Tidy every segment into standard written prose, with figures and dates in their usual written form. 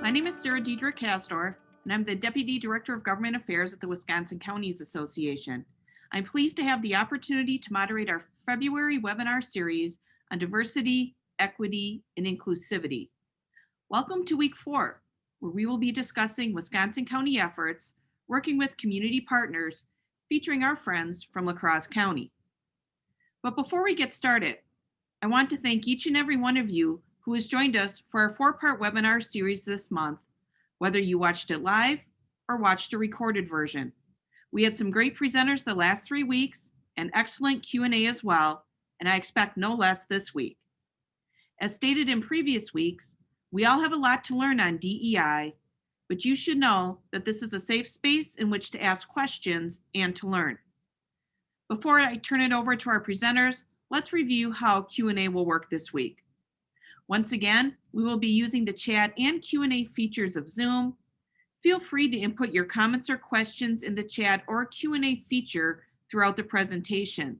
My name is Sarah Diedrich Kasdorf, and I'm the Deputy Director of Government Affairs at the Wisconsin Counties Association. I'm pleased to have the opportunity to moderate our February webinar series on diversity, equity, and inclusivity. Welcome to week 4, where we will be discussing Wisconsin County efforts, working with community partners, featuring our friends from La Crosse County. But before we get started, I want to thank each and every one of you who has joined us for our 4-part webinar series this month, whether you watched it live or watched a recorded version. We had some great presenters the last 3 weeks and excellent Q&A as well, and I expect no less this week. As stated in previous weeks, we all have a lot to learn on DEI, but you should know that this is a safe space in which to ask questions and to learn. Before I turn it over to our presenters, let's review how Q&A will work this week. Once again, we will be using the chat and Q&A features of Zoom. Feel free to input your comments or questions in the chat or Q&A feature throughout the presentation.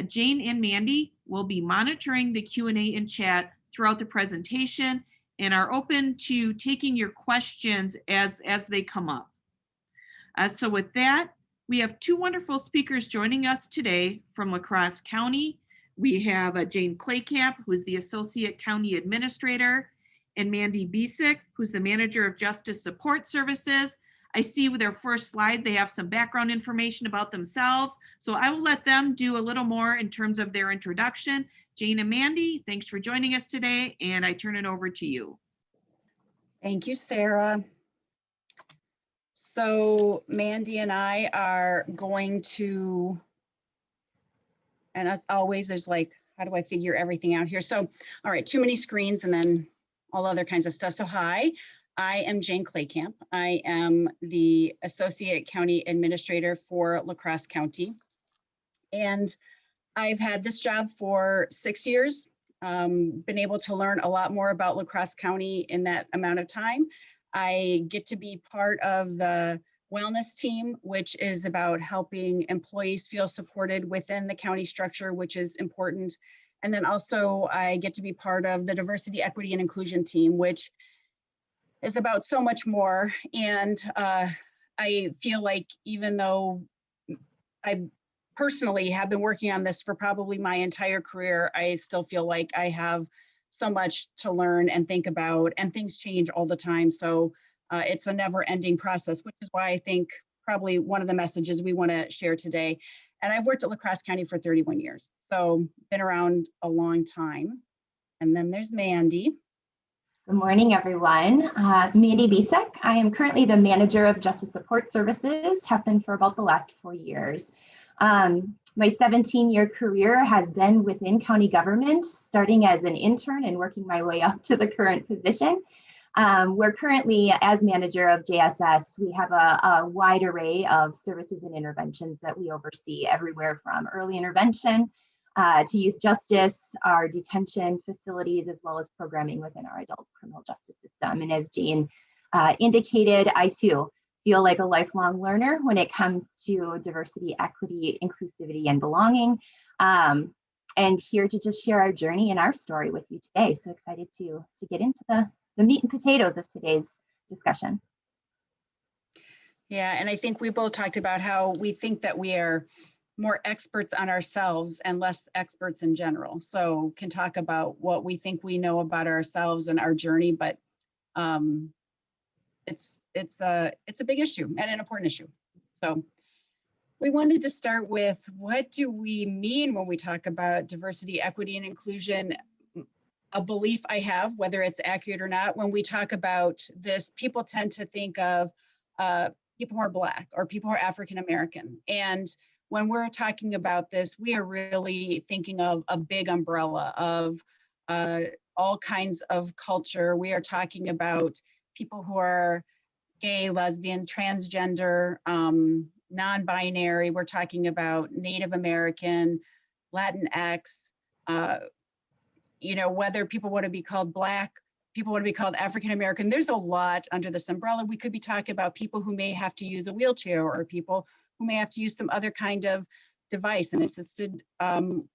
Jane and Mandy will be monitoring the Q&A and chat throughout the presentation and are open to taking your questions as they come up. So with that, we have 2 wonderful speakers joining us today from La Crosse County. We have Jane Klekamp, who's the Associate County Administrator, and Mandy Biesek, who's the Manager of Justice Support Services. I see with their first slide, they have some background information about themselves. So I will let them do a little more in terms of their introduction. Jane and Mandy, thanks for joining us today, and I turn it over to you. Thank you, Sarah. So Mandy and I are going to, and as always, there's like, how do I figure everything out here? So, all right, too many screens and then all other kinds of stuff. So hi, I am Jane Klekamp. I am the Associate County Administrator for La Crosse County. And I've had this job for 6 years, been able to learn a lot more about La Crosse County in that amount of time. I get to be part of the wellness team, which is about helping employees feel supported within the county structure, which is important. And then also I get to be part of the diversity, equity, and inclusion team, which is about so much more. And I feel like even though I personally have been working on this for probably my entire career, I still feel like I have so much to learn and think about, and things change all the time. So it's a never-ending process, which is why I think probably one of the messages we want to share today. And I've worked at La Crosse County for 31 years, so been around a long time. And then there's Mandy. Good morning, everyone. Mandy Biesek. I am currently the Manager of Justice Support Services, have been for about the last 4 years. My 17-year career has been within county government, starting as an intern and working my way up to the current position. We're currently, as manager of JSS, we have a wide array of services and interventions that we oversee, everywhere from early intervention to youth justice, our detention facilities, as well as programming within our adult criminal justice system. And as Jane indicated, I too feel like a lifelong learner when it comes to diversity, equity, inclusivity, and belonging. And here to just share our journey and our story with you today. So excited to get into the meat and potatoes of today's discussion. Yeah, and I think we both talked about how we think that we are more experts on ourselves and less experts in general. So can talk about what we think we know about ourselves and our journey, but it's a big issue and an important issue. So we wanted to start with, what do we mean when we talk about diversity, equity, and inclusion? A belief I have, whether it's accurate or not, when we talk about this, people tend to think of people who are Black or people who are African American. And when we're talking about this, we are really thinking of a big umbrella of all kinds of culture. We are talking about people who are gay, lesbian, transgender, non-binary. We're talking about Native American, Latinx, you know, whether people want to be called Black, people want to be called African American. There's a lot under this umbrella. We could be talking about people who may have to use a wheelchair, or people who may have to use some other kind of device, an assisted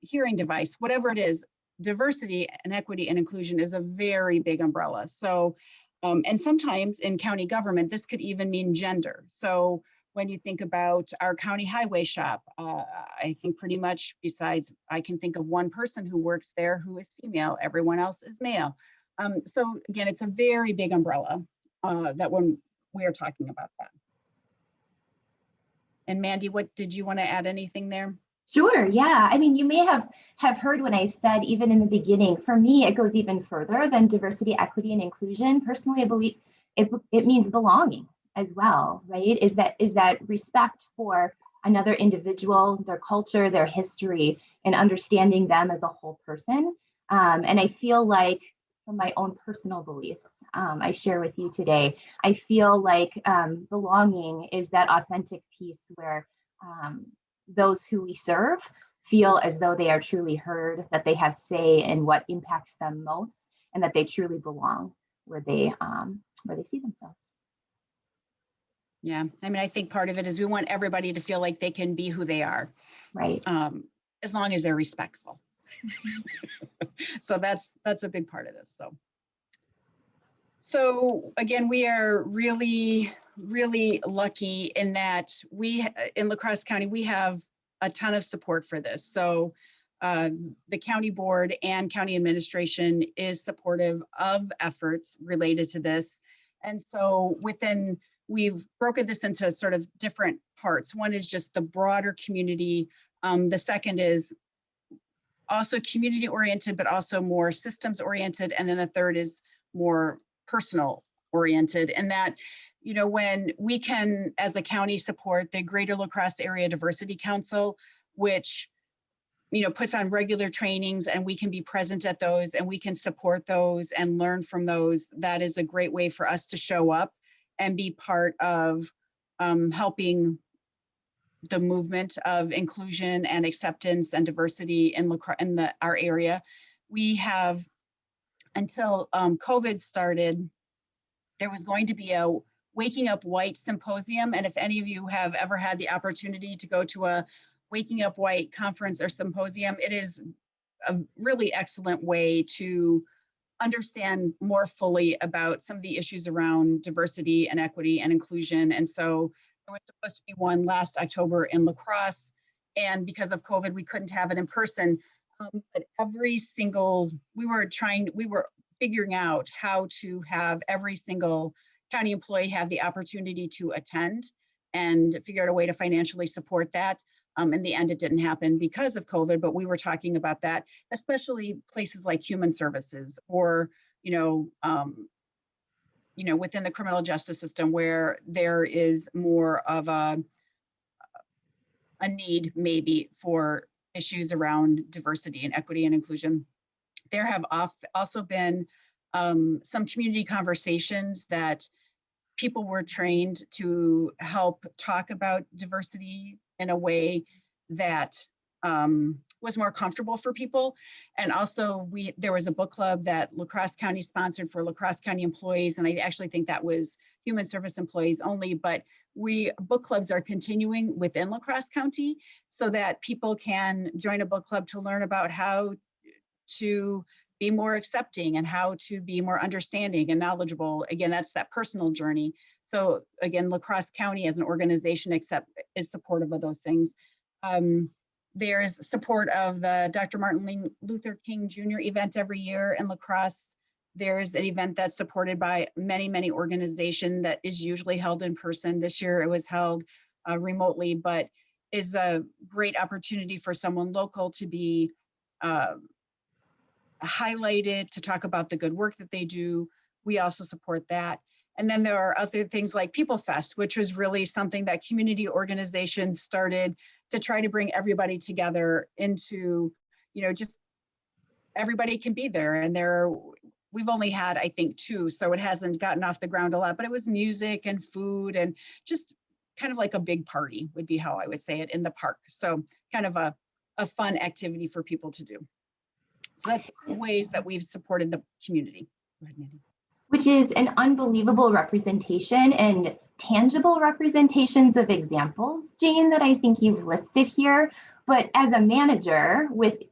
hearing device, whatever it is. Diversity and equity and inclusion is a very big umbrella. So And sometimes in county government, this could even mean gender. So when you think about our county highway shop, I think pretty much besides, I can think of one person who works there who is female, everyone else is male. So again, it's a very big umbrella that when we are talking about that. And Mandy, what did you want to add anything there? Sure, yeah. I mean, you may have heard when I said, even in the beginning, for me, it goes even further than diversity, equity, and inclusion. Personally, I believe it means belonging as well, right? Is that respect for another individual, their culture, their history, and understanding them as a whole person. And I feel like, from my own personal beliefs, I share with you today, I feel like belonging is that authentic piece where those who we serve feel as though they are truly heard, that they have say in what impacts them most, and that they truly belong where they see themselves. Yeah, I mean, I think part of it is we want everybody to feel like they can be who they are, Right. As long as they're respectful. So that's a big part of this. So again, we are really, really lucky in that in La Crosse County, we have a ton of support for this. So the county board and county administration is supportive of efforts related to this. And so we've broken this into sort of different parts. One is just the broader community. The second is also community oriented, but also more systems oriented. And then the third is more personal oriented. And that, you know, when we can, as a county, support the Greater La Crosse Area Diversity Council, which, you know, puts on regular trainings, and we can be present at those and we can support those and learn from those. That is a great way for us to show up and be part of helping the movement of inclusion and acceptance and diversity in our area. We have, until COVID started, there was going to be a Waking Up White symposium. And if any of you have ever had the opportunity to go to a Waking Up White conference or symposium, it is a really excellent way to understand more fully about some of the issues around diversity and equity and inclusion. And so there was supposed to be one last October in La Crosse, and because of COVID, we couldn't have it in person. But we were figuring out how to have every single county employee have the opportunity to attend and figure out a way to financially support that. In the end, it didn't happen because of COVID, but we were talking about that, especially places like Human Services or, within the criminal justice system where there is more of a need maybe for issues around diversity and equity and inclusion. There have also been some community conversations that people were trained to help talk about diversity in a way that was more comfortable for people. And also there was a book club that La Crosse County sponsored for La Crosse County employees. And I actually think that was human service employees only, but book clubs are continuing within La Crosse County so that people can join a book club to learn about how to be more accepting and how to be more understanding and knowledgeable. Again, that's that personal journey. So again, La Crosse County as an organization is supportive of those things. There's support of the Dr. Martin Luther King Jr. event every year in La Crosse. There's an event that's supported by many, many organizations that is usually held in person. This year it was held remotely, but is a great opportunity for someone local to be highlighted, to talk about the good work that they do. We also support that. And then there are other things like People Fest, which was really something that community organizations started to try to bring everybody together into, just everybody can be there. And we've only had, I think, 2, so it hasn't gotten off the ground a lot, but it was music and food and just kind of like a big party would be how I would say it in the park. So kind of a fun activity for people to do. So that's ways that we've supported the community. Go ahead, Mandy. Which is an unbelievable representation and tangible representations of examples, Jane, that I think you've listed here. But as a manager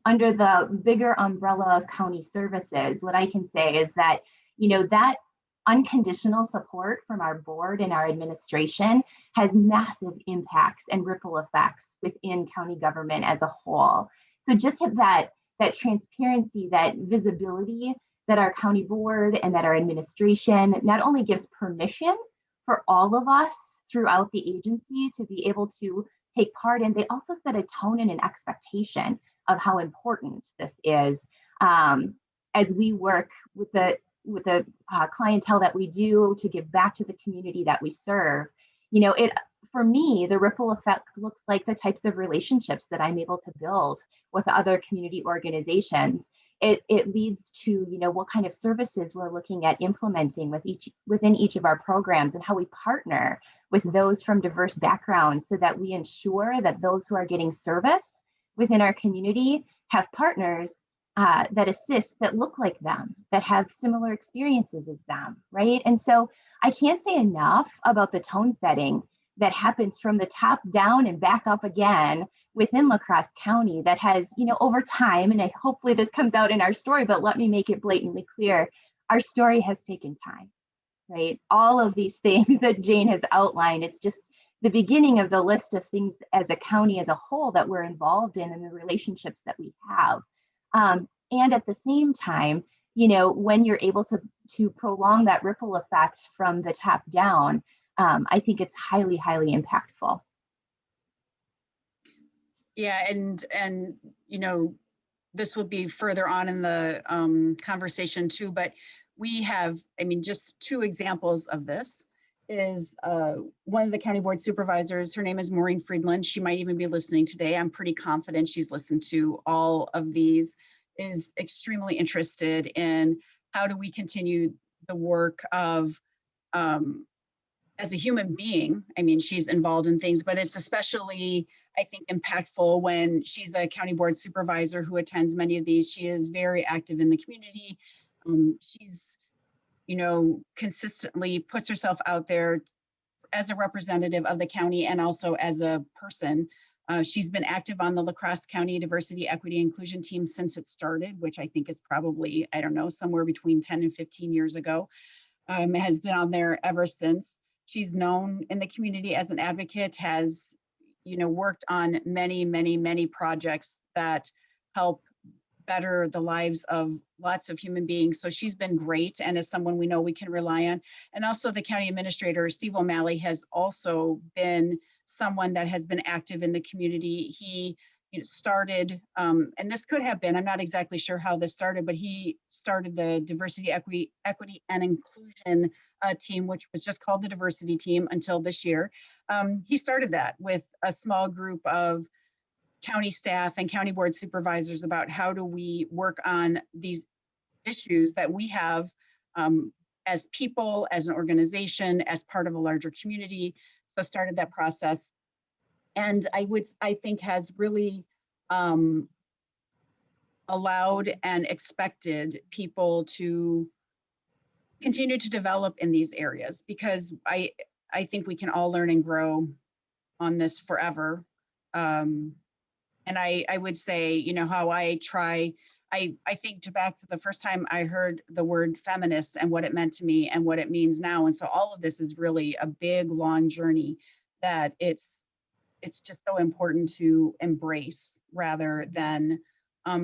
under the bigger umbrella of county services, what I can say is that, that unconditional support from our board and our administration has massive impacts and ripple effects within county government as a whole. So just have that transparency, that visibility that our county board and that our administration not only gives permission for all of us throughout the agency to be able to take part in, they also set a tone and an expectation of how important this is as we work with the clientele that we do to give back to the community that we serve. You know, for me, the ripple effect looks like the types of relationships that I'm able to build with other community organizations. It leads to, you know, what kind of services we're looking at implementing within each of our programs, and how we partner with those from diverse backgrounds so that we ensure that those who are getting service within our community have partners that assist, that look like them, that have similar experiences as them, right? And so I can't say enough about the tone setting that happens from the top down and back up again within La Crosse County that has, you know, over time, and hopefully this comes out in our story, but let me make it blatantly clear, our story has taken time, right? All of these things that Jane has outlined, it's just the beginning of the list of things as a county as a whole that we're involved in and the relationships that we have. And at the same time, you know, when you're able to prolong that ripple effect from the top down, I think it's highly, highly impactful. Yeah, and you know, this will be further on in the conversation too, but we have, I mean, just two examples of this is one of the county board supervisors, her name is Maureen Friedland. She might even be listening today. I'm pretty confident she's listened to all of these, is extremely interested in how do we continue the work of, as a human being. I mean, she's involved in things, but it's especially, I think, impactful when she's a county board supervisor who attends many of these. She is very active in the community. She's, you know, consistently puts herself out there as a representative of the county and also as a person. She's been active on the La Crosse County Diversity, Equity, Inclusion team since it started, which I think is probably, I don't know, somewhere between 10 and 15 years ago. Has been on there ever since. She's known in the community as an advocate, has, you know, worked on many, many, many projects that help better the lives of lots of human beings. So she's been great, and is someone we know we can rely on. And also the county administrator, Steve O'Malley, has also been someone that has been active in the community. He, you know, started, and this could have been, I'm not exactly sure how this started, but he started the Diversity, Equity, and Inclusion team, which was just called the Diversity Team until this year. He started that with a small group of county staff and county board supervisors about how do we work on these issues that we have as people, as an organization, as part of a larger community. So started that process. And I think has really allowed and expected people to continue to develop in these areas, because I think we can all learn and grow on this forever. And I would say, you know, how I think back to the first time I heard the word feminist and what it meant to me and what it means now. And so all of this is really a big, long journey that it's just so important to embrace rather than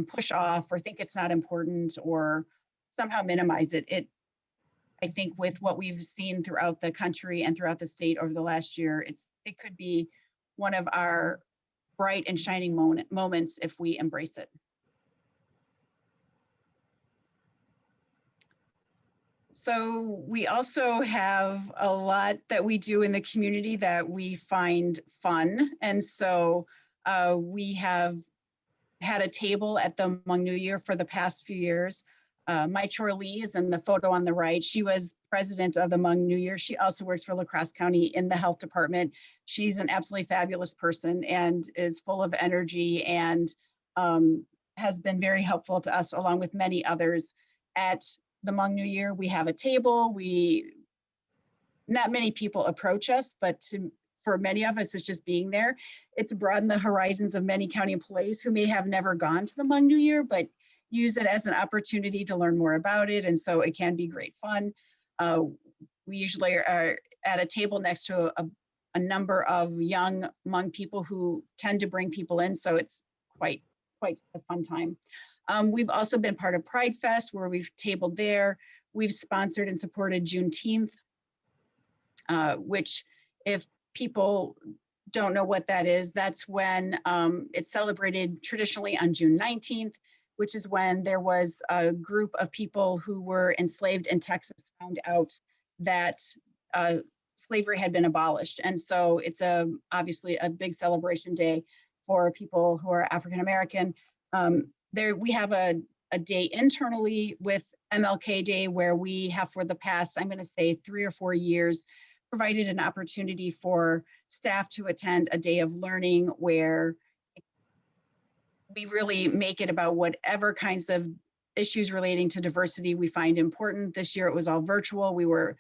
push off or think it's not important or somehow minimize it. I think with what we've seen throughout the country and throughout the state over the last year, it could be one of our bright and shining moments if we embrace it. So we also have a lot that we do in the community that we find fun. And so we have had a table at the Hmong New Year for the past few years. Mai Chor Lee is in the photo on the right. She was president of the Hmong New Year. She also works for La Crosse County in the health department. She's an absolutely fabulous person and is full of energy and has been very helpful to us along with many others. At the Hmong New Year, we have a table. Not many people approach us, but for many of us, it's just being there. It's broadened the horizons of many county employees who may have never gone to the Hmong New Year, but use it as an opportunity to learn more about it. And so it can be great fun. We usually are at a table next to a number of young Hmong people who tend to bring people in, so it's quite a fun time. We've also been part of Pride Fest, where we've tabled there. We've sponsored and supported Juneteenth, which, if people don't know what that is, that's when it's celebrated traditionally on June 19th, which is when there was a group of people who were enslaved in Texas found out that slavery had been abolished. And so it's obviously a big celebration day for people who are African American. We have a day internally with MLK Day, where we have, for the past, I'm going to say 3 or 4 years, provided an opportunity for staff to attend a day of learning where we really make it about whatever kinds of issues relating to diversity we find important. This year it was all virtual. We were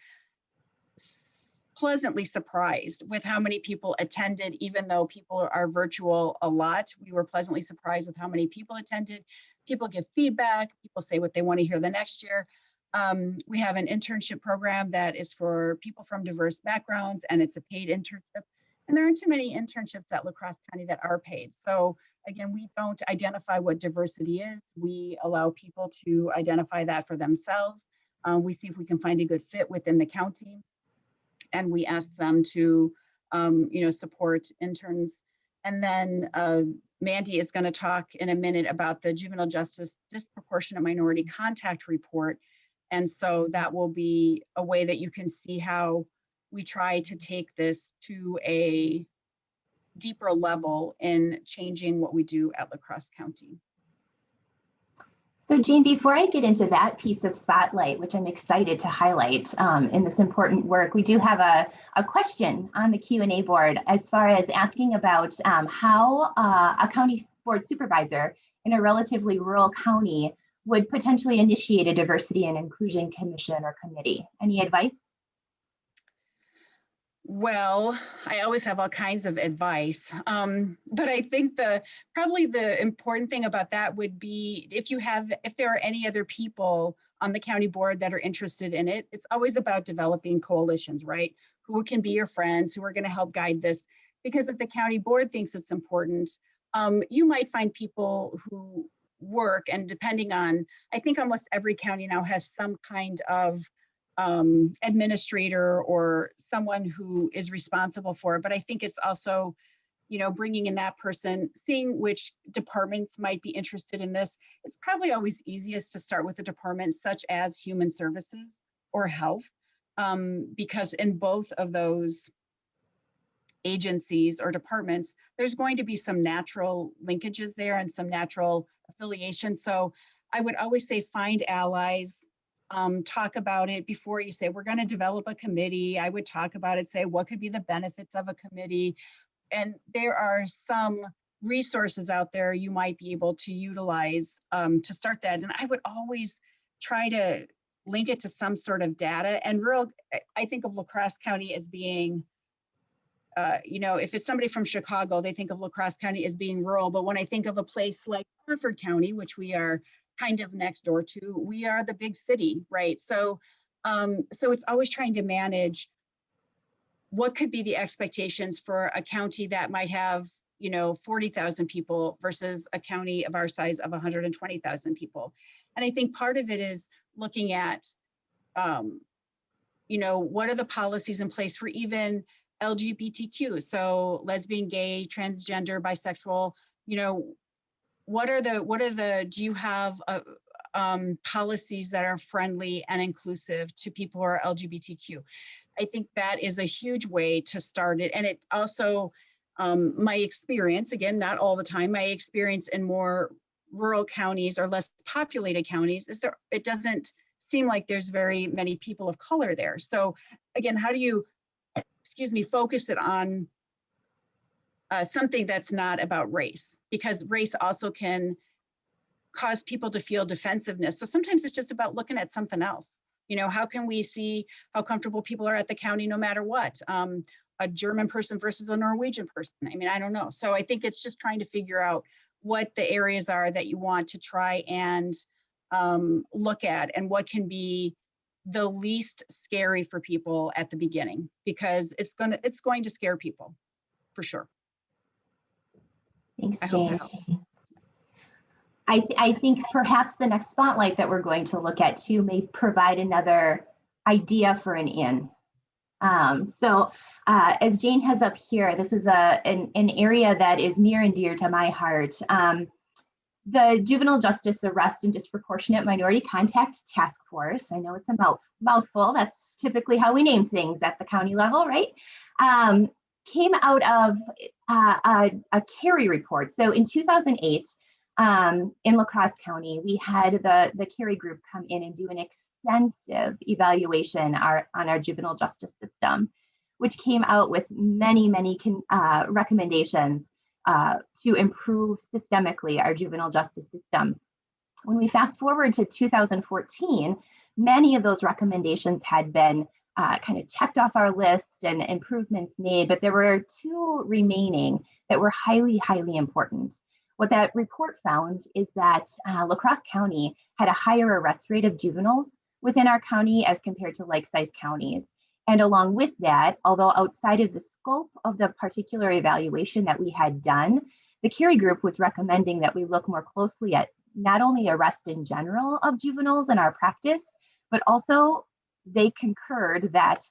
pleasantly surprised with how many people attended, even though people are virtual a lot. We were pleasantly surprised with how many people attended. People give feedback, people say what they want to hear the next year. We have an internship program that is for people from diverse backgrounds, and it's a paid internship. And there aren't too many internships at La Crosse County that are paid. So again, we don't identify what diversity is. We allow people to identify that for themselves. We see if we can find a good fit within the county, and we ask them to support interns. And then Mandy is going to talk in a minute about the Juvenile Justice Disproportionate Minority Contact Report. And so that will be a way that you can see how we try to take this to a deeper level in changing what we do at La Crosse County. So Jean, before I get into that piece of spotlight, which I'm excited to highlight in this important work, we do have a question on the Q&A board as far as asking about how a county board supervisor in a relatively rural county would potentially initiate a diversity and inclusion commission or committee. Any advice? Well, I always have all kinds of advice, but I think probably the important thing about that would be if there are any other people on the county board that are interested in it. It's always about developing coalitions, right? Who can be your friends, who are going to help guide this? Because if the county board thinks it's important, you might find people who work, and depending on, I think almost every county now has some kind of administrator or someone who is responsible for it. But I think it's also, bringing in that person, seeing which departments might be interested in this. It's probably always easiest to start with a department such as Human Services or Health, because in both of those agencies or departments, there's going to be some natural linkages there and some natural affiliation. So I would always say find allies. Talk about it before you say, we're going to develop a committee. I would talk about it, say, what could be the benefits of a committee? And there are some resources out there you might be able to utilize to start that. And I would always try to link it to some sort of data. And I think of La Crosse County as being, if it's somebody from Chicago, they think of La Crosse County as being rural. But when I think of a place like Crawford County, which we are kind of next door to, we are the big city, right? So it's always trying to manage what could be the expectations for a county that might have 40,000 people versus a county of our size of 120,000 people. And I think part of it is looking at what are the policies in place for even LGBTQ, so lesbian, gay, transgender, bisexual, do you have policies that are friendly and inclusive to people who are LGBTQ? I think that is a huge way to start it. And it also, my experience, again, not all the time, my experience in more rural counties or less populated counties is it doesn't seem like there's very many people of color there. So again, how do you, focus it on something that's not about race, because race also can cause people to feel defensiveness. So sometimes it's just about looking at something else. How can we see how comfortable people are at the county no matter what? A German person versus a Norwegian person. I mean, I don't know. So I think it's just trying to figure out what the areas are that you want to try and look at, and what can be the least scary for people at the beginning, because it's going to scare people for sure. Thanks, I hope Jane. that helps. I think perhaps the next spotlight that we're going to look at too may provide another idea for an in. As Jane has up here, this is an area that is near and dear to my heart. The Juvenile Justice Arrest and Disproportionate Minority Contact Task Force, I know it's a mouthful, that's typically how we name things at the county level, right? Came out of a Cary report. So in 2008, in La Crosse County, we had the Cary group come in and do an extensive evaluation on our juvenile justice system, which came out with many recommendations to improve systemically our juvenile justice system. When we fast forward to 2014, many of those recommendations had been kind of checked off our list and improvements made, but there were 2 remaining that were highly important. What that report found is that La Crosse County had a higher arrest rate of juveniles within our county as compared to like-sized counties. And along with that, although outside of the scope of the particular evaluation that we had done, the Cary group was recommending that we look more closely at not only arrest in general of juveniles in our practice, but also they concurred that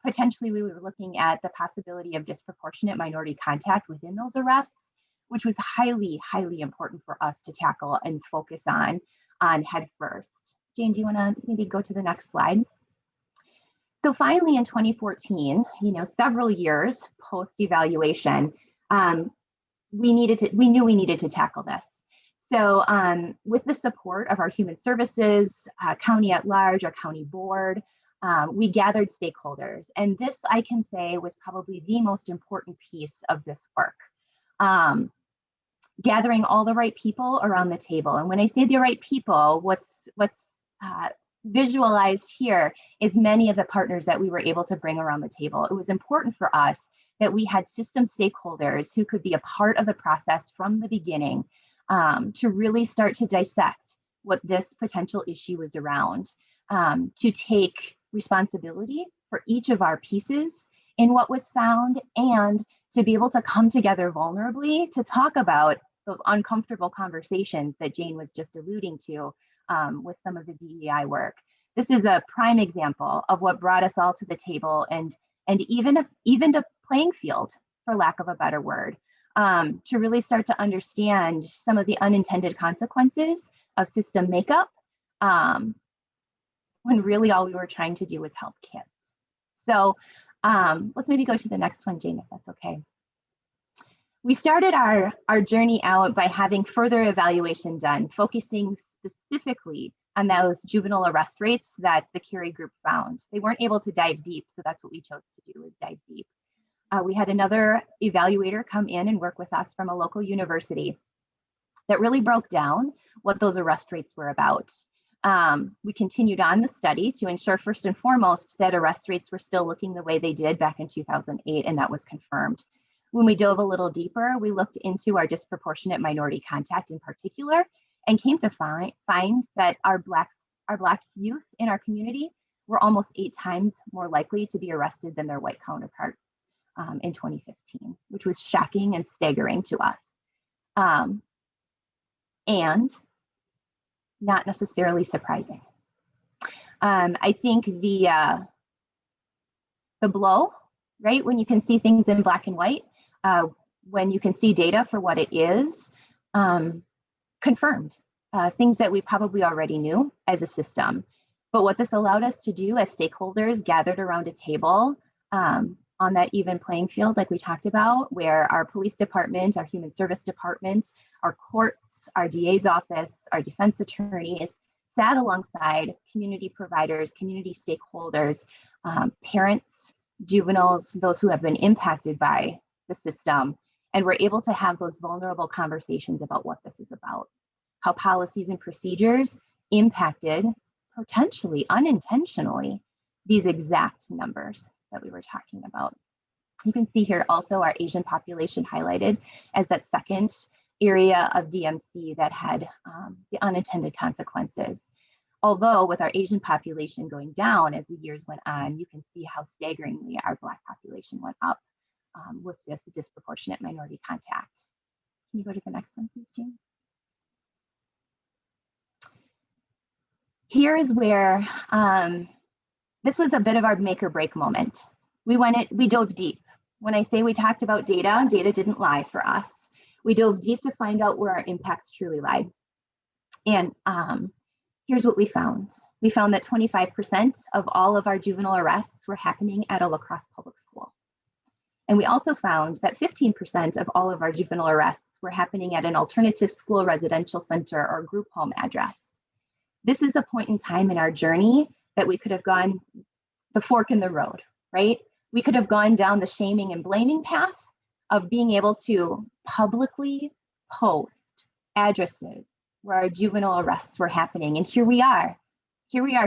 potentially we were looking at the possibility of disproportionate minority contact within those arrests, which was highly important for us to tackle and focus on head first. Jane, do you want to maybe go to the next slide? So finally in 2014, several years post-evaluation, we knew we needed to tackle this. So with the support of our Human Services, county at large, our county board, we gathered stakeholders. And this, I can say, was probably the most important piece of this work. Gathering all the right people around the table. And when I say the right people, what's visualized here is many of the partners that we were able to bring around the table. It was important for us that we had system stakeholders who could be a part of the process from the beginning to really start to dissect what this potential issue was around, to take responsibility for each of our pieces in what was found, and to be able to come together vulnerably to talk about those uncomfortable conversations that Jane was just alluding to with some of the DEI work. This is a prime example of what brought us all to the table and even a playing field, for lack of a better word, to really start to understand some of the unintended consequences of system makeup when really all we were trying to do was help kids. So let's maybe go to the next one, Jane, if that's okay. We started our journey out by having further evaluation done, focusing specifically on those juvenile arrest rates that the Cary group found. They weren't able to dive deep, so that's what we chose to do, is dive deep. We had another evaluator come in and work with us from a local university that really broke down what those arrest rates were about. We continued on the study to ensure first and foremost that arrest rates were still looking the way they did back in 2008, and that was confirmed. When we dove a little deeper, we looked into our disproportionate minority contact in particular, and came to find that our Black youth in our community were almost 8 times more likely to be arrested than their white counterparts in 2015, which was shocking and staggering to us. And not necessarily surprising. I think the blow, right, when you can see things in black and white, when you can see data for what it is, confirmed things that we probably already knew as a system. But what this allowed us to do as stakeholders gathered around a table on that even playing field, like we talked about, where our police department, our human service department, our courts, our DA's office, our defense attorneys sat alongside community providers, community stakeholders, parents, juveniles, those who have been impacted by the system, and we're able to have those vulnerable conversations about what this is about, how policies and procedures impacted, potentially unintentionally, these exact numbers that we were talking about. You can see here also our Asian population highlighted as that second area of DMC that had the unintended consequences. Although with our Asian population going down as the years went on, you can see how staggeringly our Black population went up with this disproportionate minority contact. Can you go to the next one, please, Jane? Here is where this was a bit of our make or break moment. We dove deep. When I say we talked about data, data didn't lie for us. We dove deep to find out where our impacts truly lie. And here's what we found. We found that 25% of all of our juvenile arrests were happening at a La Crosse public school. And we also found that 15% of all of our juvenile arrests were happening at an alternative school residential center or group home address. This is a point in time in our journey that we could have gone the fork in the road, right? We could have gone down the shaming and blaming path of being able to publicly post addresses where our juvenile arrests were happening. And here we are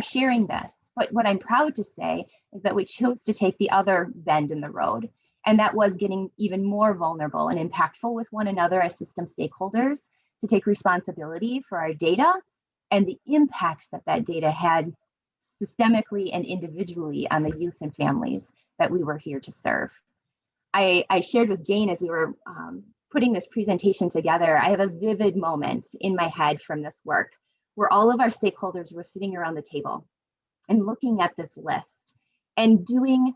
sharing this. But what I'm proud to say is that we chose to take the other bend in the road. And that was getting even more vulnerable and impactful with one another as system stakeholders to take responsibility for our data and the impacts that that data had systemically and individually on the youth and families that we were here to serve. I shared with Jane as we were putting this presentation together, I have a vivid moment in my head from this work where all of our stakeholders were sitting around the table and looking at this list and doing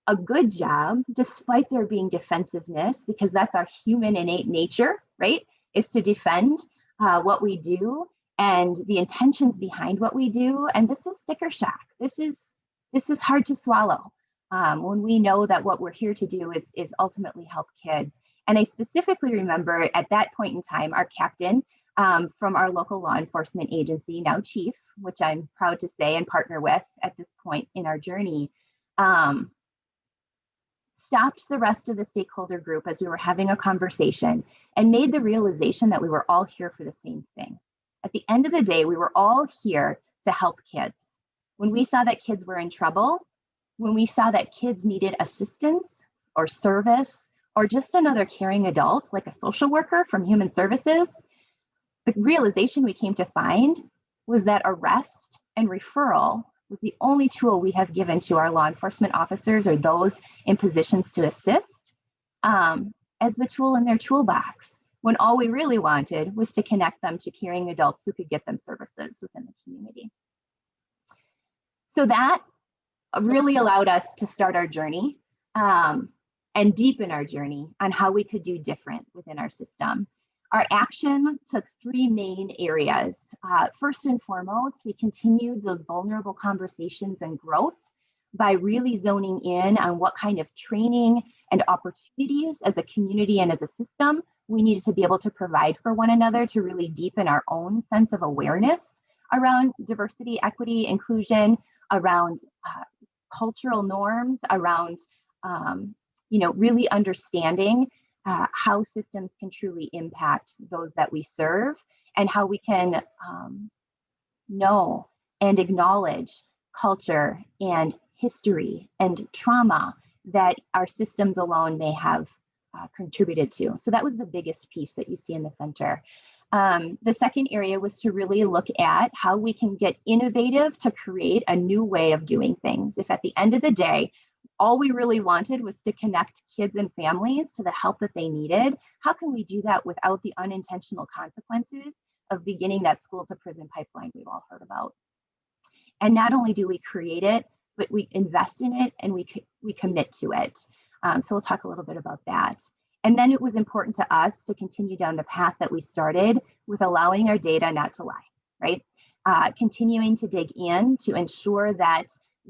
a good job, despite there being defensiveness, because that's our human innate nature, right? Is to defend what we do and the intentions behind what we do. And this is sticker shock. This is hard to swallow when we know that what we're here to do is ultimately help kids. And I specifically remember at that point in time, our captain from our local law enforcement agency, now chief, which I'm proud to say and partner with at this point in our journey, stopped the rest of the stakeholder group as we were having a conversation and made the realization that we were all here for the same thing. At the end of the day, we were all here to help kids. When we saw that kids were in trouble, when we saw that kids needed assistance or service or just another caring adult like a social worker from Human Services, the realization we came to find was that arrest and referral was the only tool we have given to our law enforcement officers or those in positions to assist as the tool in their toolbox, when all we really wanted was to connect them to caring adults who could get them services within the community. So that really allowed us to start our journey and deepen our journey on how we could do different within our system. Our action took three main areas. First and foremost, we continued those vulnerable conversations and growth by really zoning in on what kind of training and opportunities as a community and as a system we needed to be able to provide for one another to really deepen our own sense of awareness around diversity, equity, inclusion, around cultural norms, around really understanding how systems can truly impact those that we serve and how we can know and acknowledge culture and history and trauma that our systems alone may have contributed to. So that was the biggest piece that you see in the center. The second area was to really look at how we can get innovative to create a new way of doing things. If at the end of the day, all we really wanted was to connect kids and families to the help that they needed, how can we do that without the unintentional consequences of beginning that school to prison pipeline we've all heard about? And not only do we create it, but we invest in it and we commit to it. So we'll talk a little bit about that. And then it was important to us to continue down the path that we started with allowing our data not to lie, right? Continuing to dig in to ensure that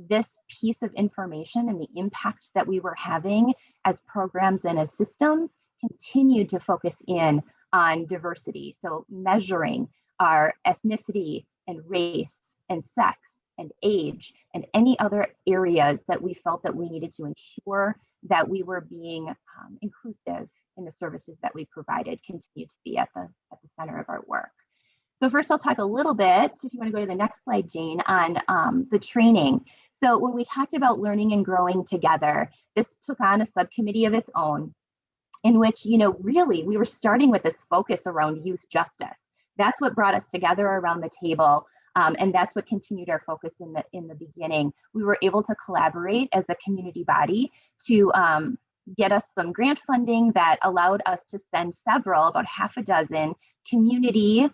this piece of information and the impact that we were having as programs and as systems continued to focus in on diversity. So measuring our ethnicity and race and sex and age and any other areas that we felt that we needed to ensure that we were being inclusive in the services that we provided continue to be at the center of our work. So first I'll talk a little bit, so if you want to go to the next slide, Jane, on the training. So when we talked about learning and growing together, this took on a subcommittee of its own in which, really we were starting with this focus around youth justice. That's what brought us together around the table And that's what continued our focus in the beginning. We were able to collaborate as a community body to get us some grant funding that allowed us to send several, about half a dozen community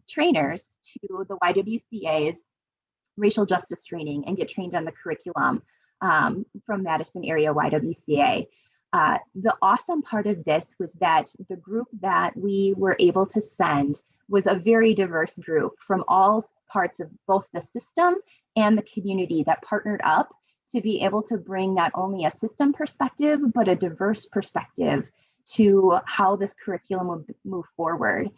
trainers to the YWCA's racial justice training and get trained on the curriculum from Madison area YWCA. The awesome part of this was that the group that we were able to send was a very diverse group from all parts of both the system and the community that partnered up to be able to bring not only a system perspective, but a diverse perspective to how this curriculum would move forward.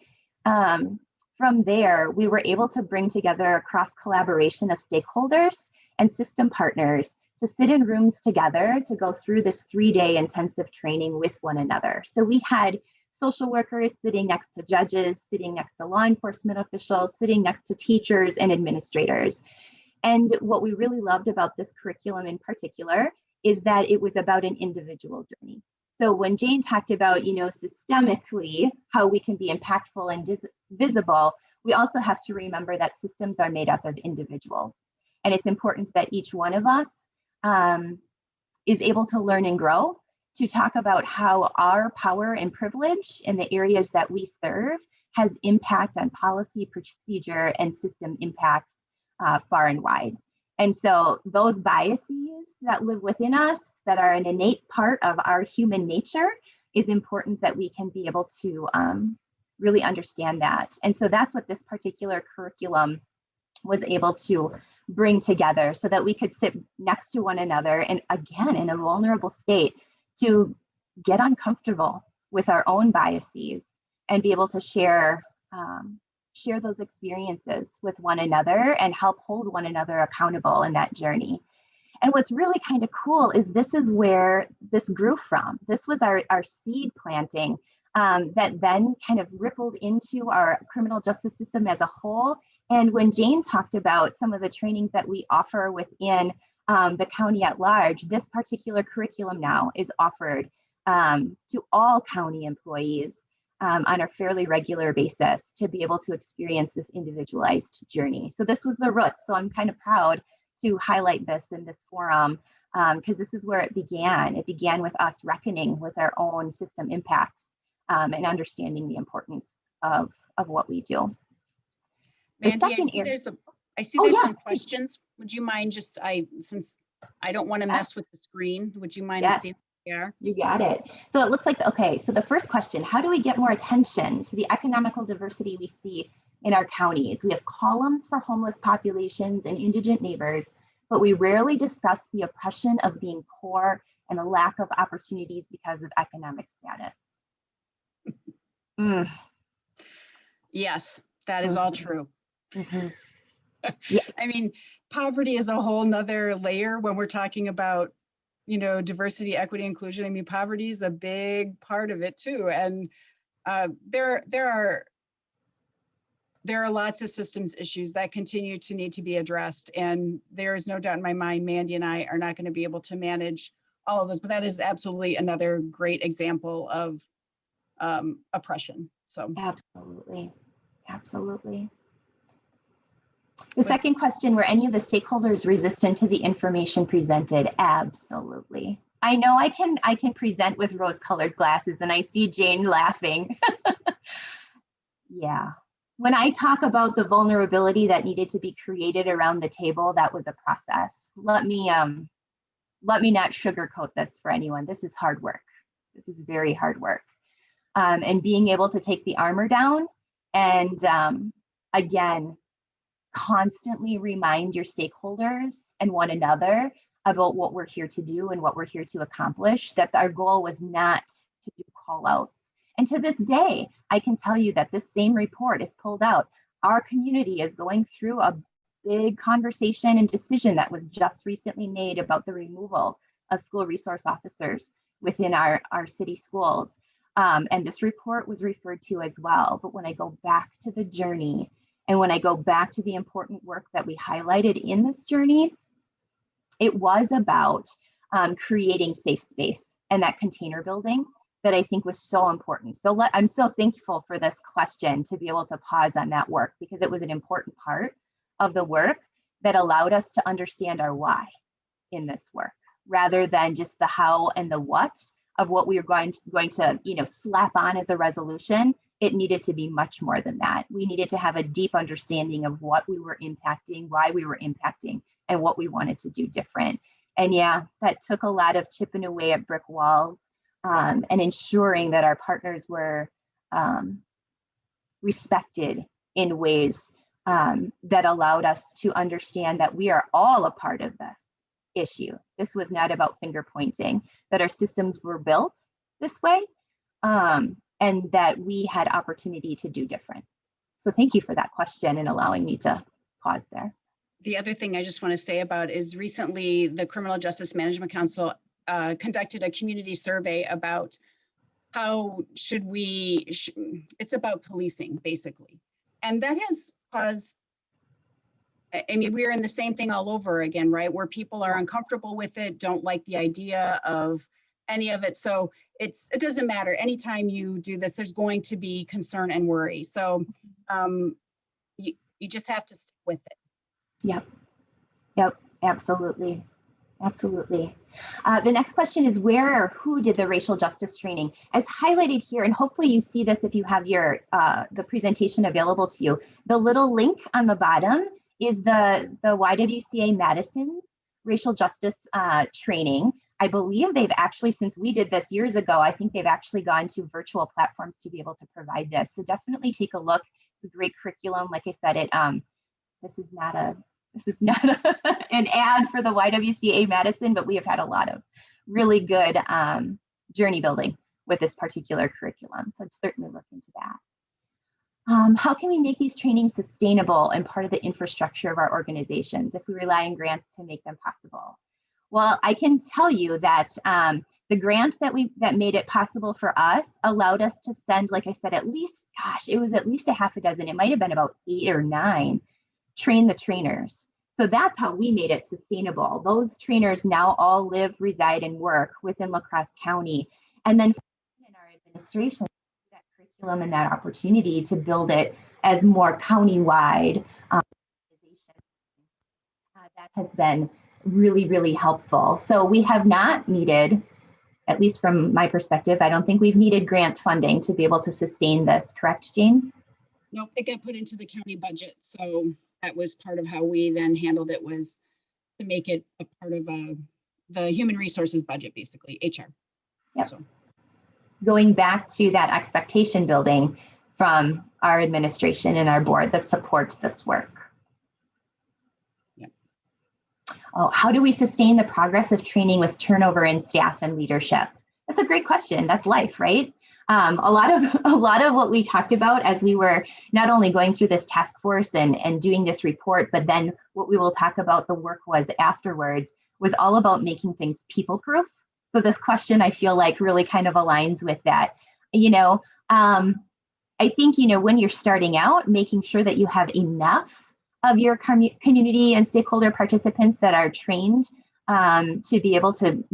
From there, we were able to bring together a cross collaboration of stakeholders and system partners to sit in rooms together to go through this 3-day intensive training with one another. So we had social workers sitting next to judges, sitting next to law enforcement officials, sitting next to teachers and administrators. And what we really loved about this curriculum in particular is that it was about an individual journey. So when Jane talked about, systemically how we can be impactful and visible, we also have to remember that systems are made up of individuals. And it's important that each one of us is able to learn and grow, to talk about how our power and privilege in the areas that we serve has impact on policy, procedure, and system impacts far and wide. And so those biases that live within us, that are an innate part of our human nature, is important that we can be able to really understand that. And so that's what this particular curriculum was able to bring together, so that we could sit next to one another and, again, in a vulnerable state, to get uncomfortable with our own biases and be able to share those experiences with one another and help hold one another accountable in that journey. And what's really kind of cool is this is where this grew from. This was our seed planting that then kind of rippled into our criminal justice system as a whole. And when Jane talked about some of the trainings that we offer within the county at large, this particular curriculum now is offered to all county employees on a fairly regular basis to be able to experience this individualized journey. So this was the roots. So I'm kind of proud to highlight this in this forum because this is where it began. It began with us reckoning with our own system impacts and understanding the importance of what we do. Mandy, I see there's some questions. Would you mind since I don't want to mess with the screen, would you mind seeing what they are? You got it. So it looks like, okay, so the first question, how do we get more attention to the economical diversity we see in our counties? We have columns for homeless populations and indigent neighbors, but we rarely discuss the oppression of being poor and a lack of opportunities because of economic status. Yes, that is all true. Yeah. I mean, poverty is a whole nother layer when we're talking about, diversity, equity, inclusion. I mean, poverty is a big part of it too. And there are lots of systems issues that continue to need to be addressed. And there is no doubt in my mind, Mandy and I are not going to be able to manage all of those, but that is absolutely another great example of oppression. So Absolutely. The second question, were any of the stakeholders resistant to the information presented? Absolutely. I know I can present with rose-colored glasses, and I see Jane laughing. Yeah. When I talk about the vulnerability that needed to be created around the table, that was a process. Let me not sugarcoat this for anyone. This is hard work. This is very hard work. And being able to take the armor down and again, constantly remind your stakeholders and one another about what we're here to do and what we're here to accomplish, that our goal was not to do call outs. And to this day, I can tell you that this same report is pulled out. Our community is going through a big conversation and decision that was just recently made about the removal of school resource officers within our city schools. And this report was referred to as well. But when I go back to the journey, and when I go back to the important work that we highlighted in this journey, it was about creating safe space and that container building that I think was so important. So I'm so thankful for this question to be able to pause on that work, because it was an important part of the work that allowed us to understand our why in this work, rather than just the how and the what of what we were going to slap on as a resolution. It needed to be much more than that. We needed to have a deep understanding of what we were impacting, why we were impacting, and what we wanted to do different. And yeah, that took a lot of chipping away at brick walls, and ensuring that our partners were respected in ways that allowed us to understand that we are all a part of this issue. This was not about finger pointing, that our systems were built this way, and that we had opportunity to do different. So thank you for that question and allowing me to pause there. The other thing I just want to say about is recently the Criminal Justice Management Council conducted a community survey about how should we, it's about policing basically. And that has caused, I mean, we're in the same thing all over again, right? Where people are uncomfortable with it, don't like the idea of any of it. So it doesn't matter. Anytime you do this, there's going to be concern and worry. So you just have to stick with it. Yep, absolutely. Absolutely. The next question is, where or who did the racial justice training? As highlighted here, and hopefully you see this if you have your the presentation available to you, the little link on the bottom is the YWCA Madison's racial justice training. I believe they've actually, since we did this years ago, I think they've actually gone to virtual platforms to be able to provide this. So definitely take a look. It's a great curriculum. Like I said, this is not an ad for the YWCA Madison, but we have had a lot of really good journey building with this particular curriculum. So I'd certainly look into that. How can we make these trainings sustainable and part of the infrastructure of our organizations if we rely on grants to make them possible? Well, I can tell you that the grant that made it possible for us allowed us to send, like I said, at least a half a dozen. It might have been about 8 or 9 train the trainers. So that's how we made it sustainable. Those trainers now all live, reside, and work within La Crosse County. And then in our administration, that curriculum and that opportunity to build it as more county-wide organization, that has been really, really helpful. So we have not needed, at least from my perspective, I don't think we've needed grant funding to be able to sustain this. Correct, Jane? Nope, it got put into the county budget. So that was part of how we then handled it, was to make it a part of the human resources budget, basically, HR. Yep. So. Going back to that expectation building from our administration and our board that supports this work. Yep. Oh, how do we sustain the progress of training with turnover in staff and leadership? That's a great question. That's life, right? A lot of what we talked about as we were not only going through this task force and doing this report, but then what we will talk about the work was afterwards was all about making things people proof. So this question, I feel like, really kind of aligns with that. I think, when you're starting out, making sure that you have enough of your community and stakeholder participants that are trained to be able to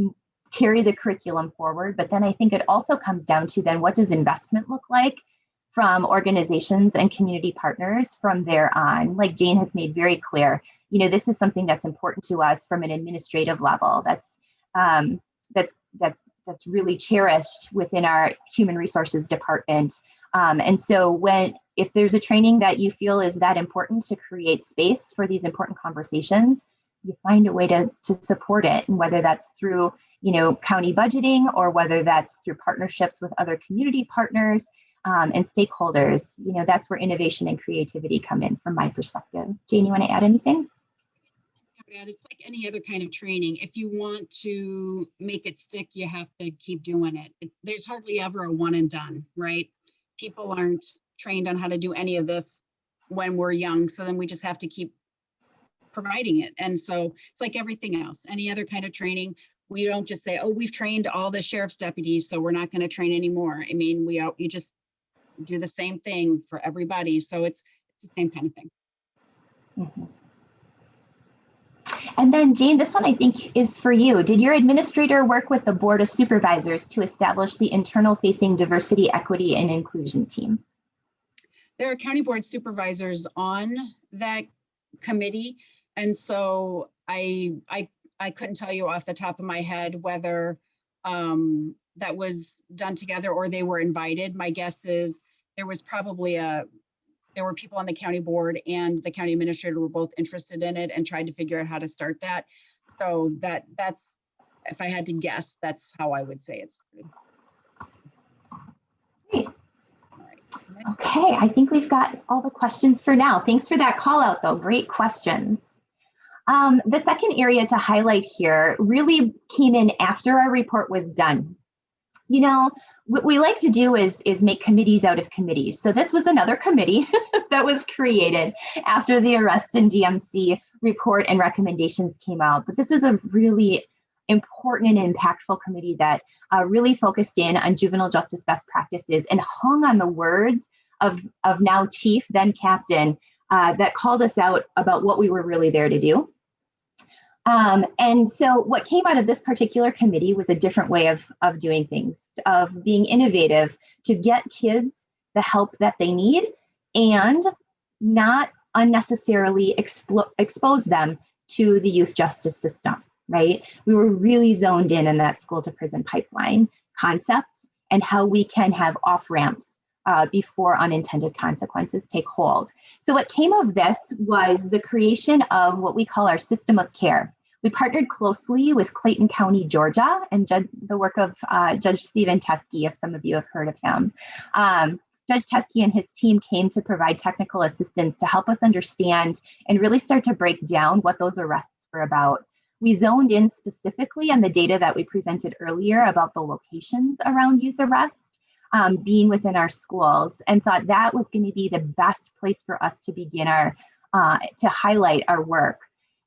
carry the curriculum forward. But then I think it also comes down to then, what does investment look like from organizations and community partners from there on? Like Jane has made very clear, this is something that's important to us from an administrative level. That's really cherished within our human resources department. And so if there's a training that you feel is that important to create space for these important conversations, you find a way to support it, and whether that's through county budgeting or whether that's through partnerships with other community partners and stakeholders, that's where innovation and creativity come in from my perspective. Jane, you want to add anything? It's like any other kind of training. If you want to make it stick, you have to keep doing it. There's hardly ever a one and done, right? People aren't trained on how to do any of this when we're young. So then we just have to keep providing it. And so it's like everything else, any other kind of training. We don't just say, oh, we've trained all the sheriff's deputies, so we're not going to train anymore. I mean, you just do the same thing for everybody. So it's the same kind of thing. Mm-hmm. And then Jane, this one I think is for you. Did your administrator work with the Board of Supervisors to establish the internal facing diversity, equity, and inclusion team? There are county board supervisors on that committee. And so I couldn't tell you off the top of my head whether that was done together or they were invited. My guess is there was probably there were people on the county board and the county administrator were both interested in it and tried to figure out how to start that. So that's, if I had to guess, that's how I would say it started. Great. All right. Okay, I think we've got all the questions for now. Thanks for that call out though, great questions. The second area to highlight here really came in after our report was done. You know, what we like to do is make committees out of committees. So this was another committee that was created after the arrest and DMC report and recommendations came out. But this was a really important and impactful committee that really focused in on juvenile justice best practices and hung on the words of now chief, then captain, that called us out about what we were really there to do. And so what came out of this particular committee was a different way of doing things, of being innovative to get kids the help that they need and not unnecessarily expose them to the youth justice system, right? We were really zoned in that school to prison pipeline concept and how we can have off ramps before unintended consequences take hold. So what came of this was the creation of what we call our system of care. We partnered closely with Clayton County, Georgia, and the work of Judge Stephen Teskey, if some of you have heard of him. Judge Teskey and his team came to provide technical assistance to help us understand and really start to break down what those arrests were about. We zoned in specifically on the data that we presented earlier about the locations around youth arrests. Being within our schools, and thought that was going to be the best place for us to begin to highlight our work.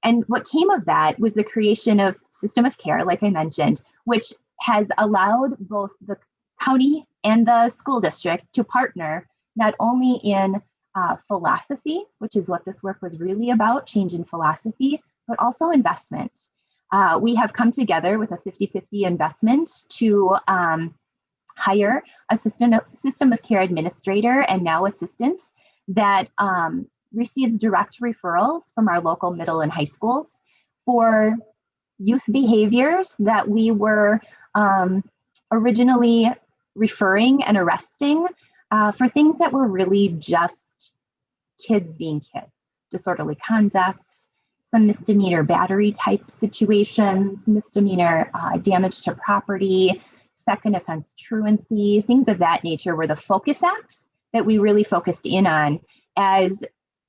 And what came of that was the creation of system of care, like I mentioned, which has allowed both the county and the school district to partner not only in philosophy, which is what this work was really about, change in philosophy, but also investment. We have come together with a 50-50 investment to hire a system of care administrator and now assistant that receives direct referrals from our local middle and high schools for youth behaviors that we were originally referring and arresting for things that were really just kids being kids, disorderly conduct, some misdemeanor battery type situations, misdemeanor damage to property, second offense truancy, things of that nature were the focus acts that we really focused in on as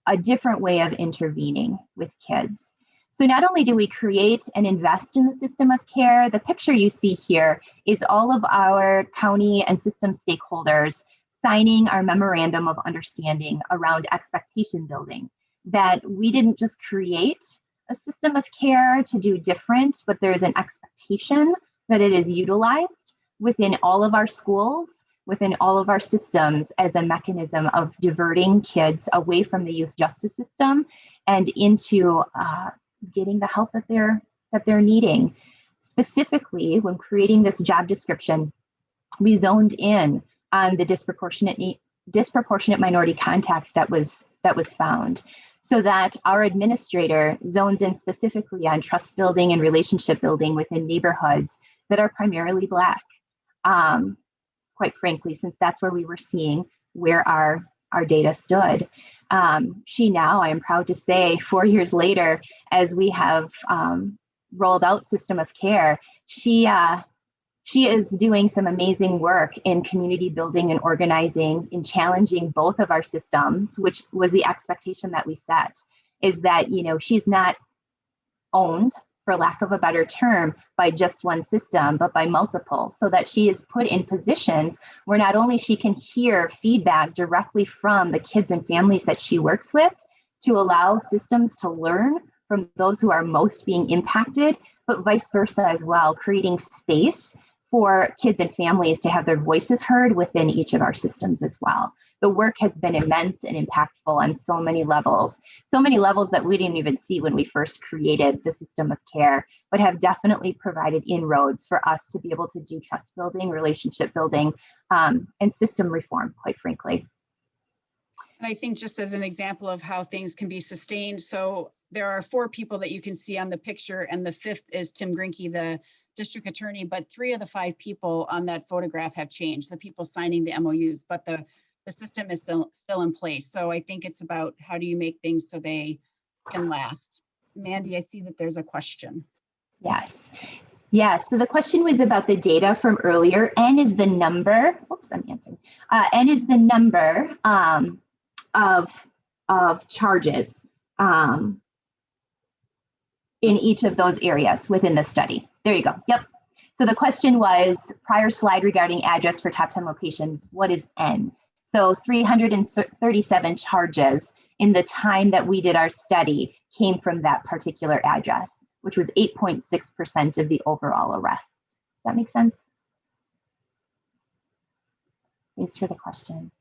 a different way of intervening with kids. So not only do we create and invest in the system of care, the picture you see here is all of our county and system stakeholders signing our memorandum of understanding around expectation building, that we didn't just create a system of care to do different, but there is an expectation that it is utilized within all of our schools, within all of our systems as a mechanism of diverting kids away from the youth justice system and into getting the help that they're needing. Specifically, when creating this job description, we zoned in on the disproportionate minority contact that was found, so that our administrator zones in specifically on trust building and relationship building within neighborhoods that are primarily Black. Quite frankly, since that's where we were seeing where our data stood. She now, I am proud to say, 4 years later, as we have rolled out system of care, she is doing some amazing work in community building and organizing, in challenging both of our systems, which was the expectation that we set, is that, you know, she's not owned, for lack of a better term, by just one system, but by multiple, so that she is put in positions where not only she can hear feedback directly from the kids and families that she works with to allow systems to learn from those who are most being impacted, but vice versa as well, creating space for kids and families to have their voices heard within each of our systems as well. The work has been immense and impactful on so many levels that we didn't even see when we first created the system of care, but have definitely provided inroads for us to be able to do trust building, relationship building, and system reform, quite frankly. And I think just as an example of how things can be sustained, so there are 4 people that you can see on the picture, and the 5th is Tim Grinke, the district attorney, but 3 of the 5 people on that photograph have changed, the people signing the MOUs, but the system is still in place. So I think it's about how do you make things so they can last. Mandy, I see that there's a question. Yes. Yeah, so the question was about the data from earlier. N is the number, oops, I'm answering. N is the number of charges in each of those areas within the study. There you go, yep. So the question was, prior slide regarding address for top 10 locations, what is N? So 337 charges in the time that we did our study came from that particular address, which was 8.6% of the overall arrests. Does that make sense? Thanks for the question.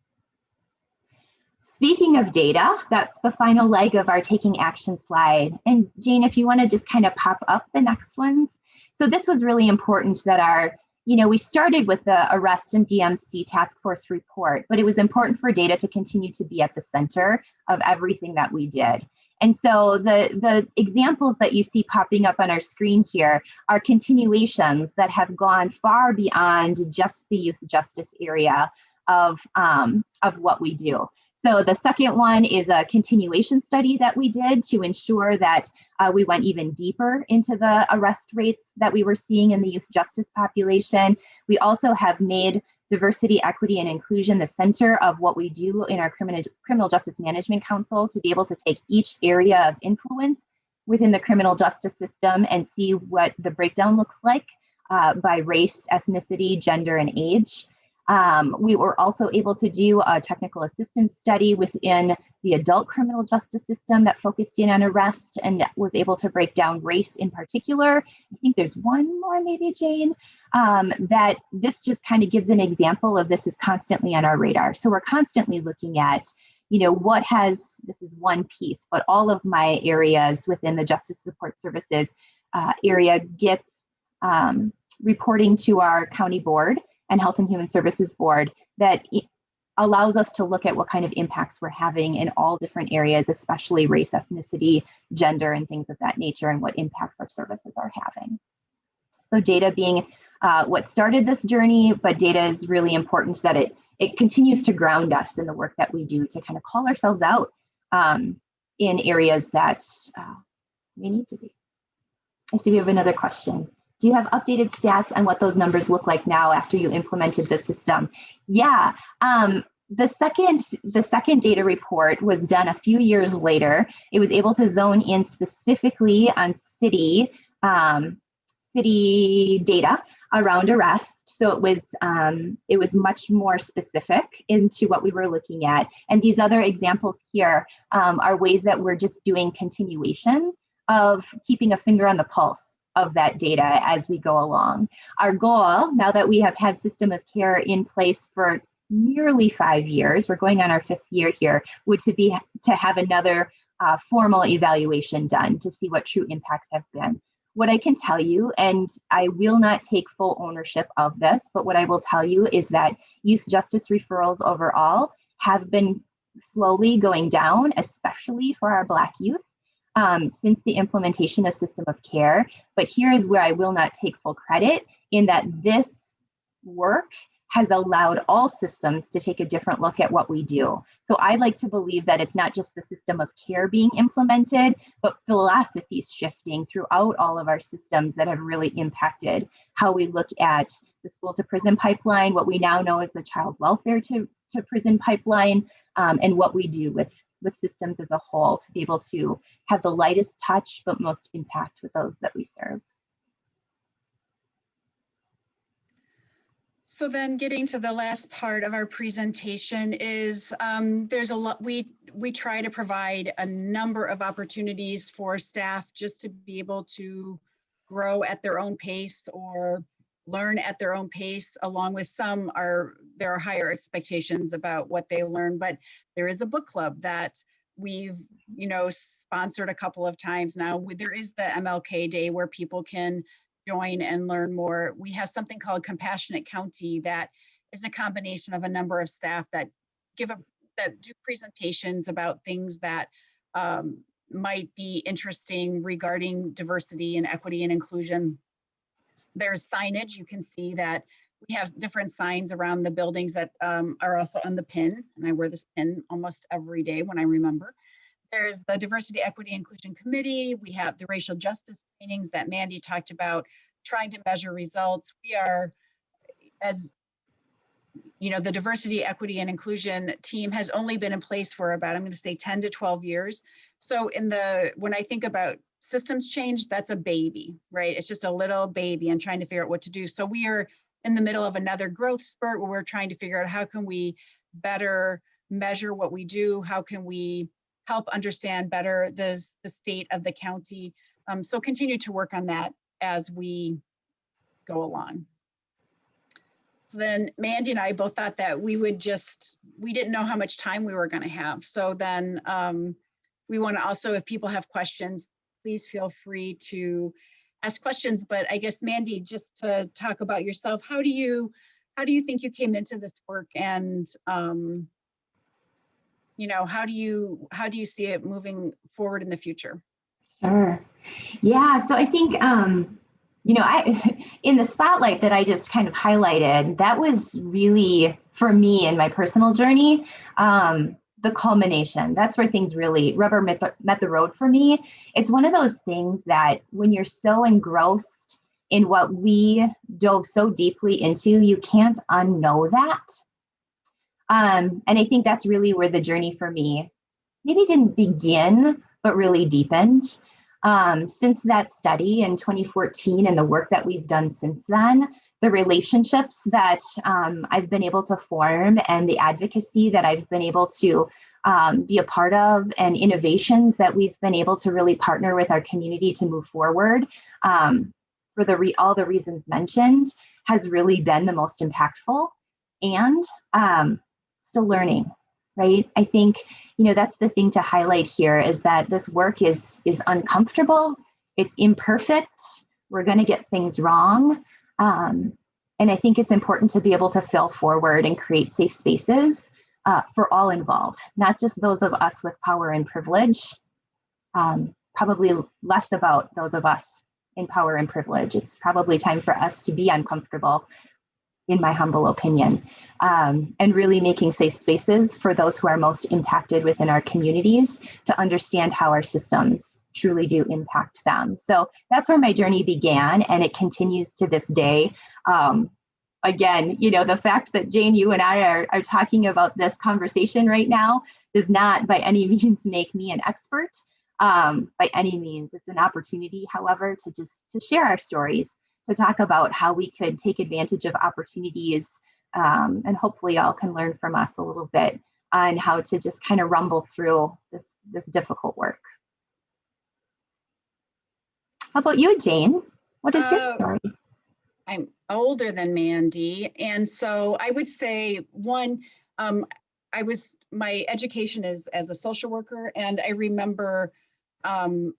Speaking of data, that's the final leg of our taking action slide. And Jane, if you want to just kind of pop up the next ones. So this was really important that we started with the arrest and DMC task force report, but it was important for data to continue to be at the center of everything that we did. And so the examples that you see popping up on our screen here are continuations that have gone far beyond just the youth justice area of what we do. So the second one is a continuation study that we did to ensure that we went even deeper into the arrest rates that we were seeing in the youth justice population. We also have made diversity, equity, and inclusion the center of what we do in our Criminal Justice Management Council to be able to take each area of influence within the criminal justice system and see what the breakdown looks like by race, ethnicity, gender, and age. We were also able to do a technical assistance study within the adult criminal justice system that focused in on arrest and was able to break down race in particular. I think there's one more maybe, Jane, that this just kind of gives an example of this is constantly on our radar. So we're constantly looking at, this is one piece, but all of my areas within the Justice Support Services area gets reporting to our county board and Health and Human Services Board that allows us to look at what kind of impacts we're having in all different areas, especially race, ethnicity, gender, and things of that nature, and what impacts our services are having. So data being what started this journey, but data is really important that it continues to ground us in the work that we do to kind of call ourselves out in areas that we need to be. I see we have another question. Do you have updated stats on what those numbers look like now after you implemented the system? Yeah, the second data report was done a few years later. It was able to zone in specifically on city data around arrest. So it was much more specific into what we were looking at. And these other examples here are ways that we're just doing continuation of keeping a finger on the pulse of that data as we go along. Our goal, now that we have had system of care in place for nearly 5 years, we're going on our 5th year here, would to have another formal evaluation done to see what true impacts have been. What I can tell you, and I will not take full ownership of this, but what I will tell you is that youth justice referrals overall have been slowly going down, especially for our Black youth. Since the implementation of system of care. But here is where I will not take full credit in that this work has allowed all systems to take a different look at what we do. So I like to believe that it's not just the system of care being implemented, but philosophies shifting throughout all of our systems that have really impacted how we look at the school to prison pipeline, what we now know as the child welfare to prison pipeline, and what we do with systems as a whole to be able to have the lightest touch but most impact with those that we serve. So then getting to the last part of our presentation is there's a lot, we try to provide a number of opportunities for staff just to be able to grow at their own pace or learn at their own pace, along with there are higher expectations about what they learn, but there is a book club that we've sponsored a couple of times now. There is the MLK Day where people can join and learn more. We have something called Compassionate County that is a combination of a number of staff that give that do presentations about things that might be interesting regarding diversity and equity and inclusion. There's signage. You can see that we have different signs around the buildings that are also on the pin, and I wear this pin almost every day when I remember. There's the Diversity, Equity, Inclusion Committee. We have the racial justice trainings that Mandy talked about, trying to measure results. We are, as you know, the Diversity, Equity, and Inclusion team has only been in place for about, I'm going to say 10 to 12 years. So when I think about systems change, that's a baby, right? It's just a little baby and trying to figure out what to do. So we are in the middle of another growth spurt where we're trying to figure out how can we better measure what we do? How can we help understand better the state of the county? So continue to work on that as we go along. So then Mandy and I both thought that we didn't know how much time we were going to have. So then we want to also, if people have questions, please feel free to ask questions. But I guess Mandy, just to talk about yourself, how do you think you came into this work, and you know, how do you see it moving forward in the future? Sure. Yeah. So I think, you know, in the spotlight that I just kind of highlighted, that was really, for me in my personal journey, the culmination. That's where things really, rubber met the road for me. It's one of those things that when you're so engrossed in what we dove so deeply into, you can't unknow that. And I think that's really where the journey for me maybe didn't begin, but really deepened. Since that study in 2014 and the work that we've done since then, the relationships that I've been able to form and the advocacy that I've been able to be a part of, and innovations that we've been able to really partner with our community to move forward for all the reasons mentioned, has really been the most impactful, and still learning, right? I think, you know, that's the thing to highlight here, is that this work is uncomfortable, it's imperfect, we're going to get things wrong. And I think it's important to be able to fail forward and create safe spaces for all involved, not just those of us with power and privilege, probably less about those of us in power and privilege. It's probably time for us to be uncomfortable, in my humble opinion, and really making safe spaces for those who are most impacted within our communities to understand how our systems truly do impact them. So that's where my journey began, and it continues to this day. Again, you know, the fact that Jane, you and I are talking about this conversation right now does not by any means make me an expert, by any means. It's an opportunity, however, to share our stories, to talk about how we could take advantage of opportunities, and hopefully y'all can learn from us a little bit on how to just kind of rumble through this difficult work. How about you, Jane? What is your story? I'm older than Mandy, and so I would say my education is as a social worker, and I remember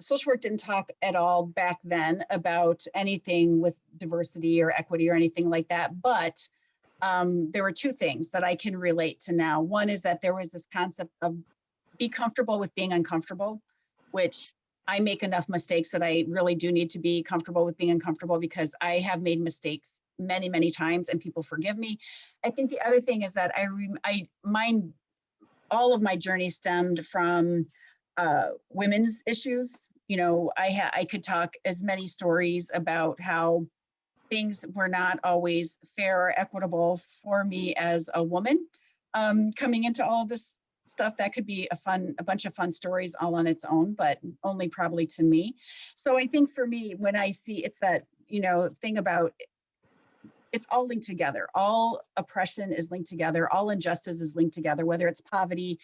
social work didn't talk at all back then about anything with diversity or equity or anything like that. But there were two things that I can relate to now. One is that there was this concept of be comfortable with being uncomfortable, which I make enough mistakes that I really do need to be comfortable with being uncomfortable, because I have made mistakes many, many times and people forgive me. I think the other thing is that all of my journey stemmed from women's issues. You know, I could talk as many stories about how things were not always fair or equitable for me as a woman. Coming into all of this stuff, that could be a bunch of fun stories all on its own, but only probably to me. So I think for me, when I see, it's that, you know, thing about it's all linked together. All oppression is linked together. All injustice is linked together, whether it's poverty,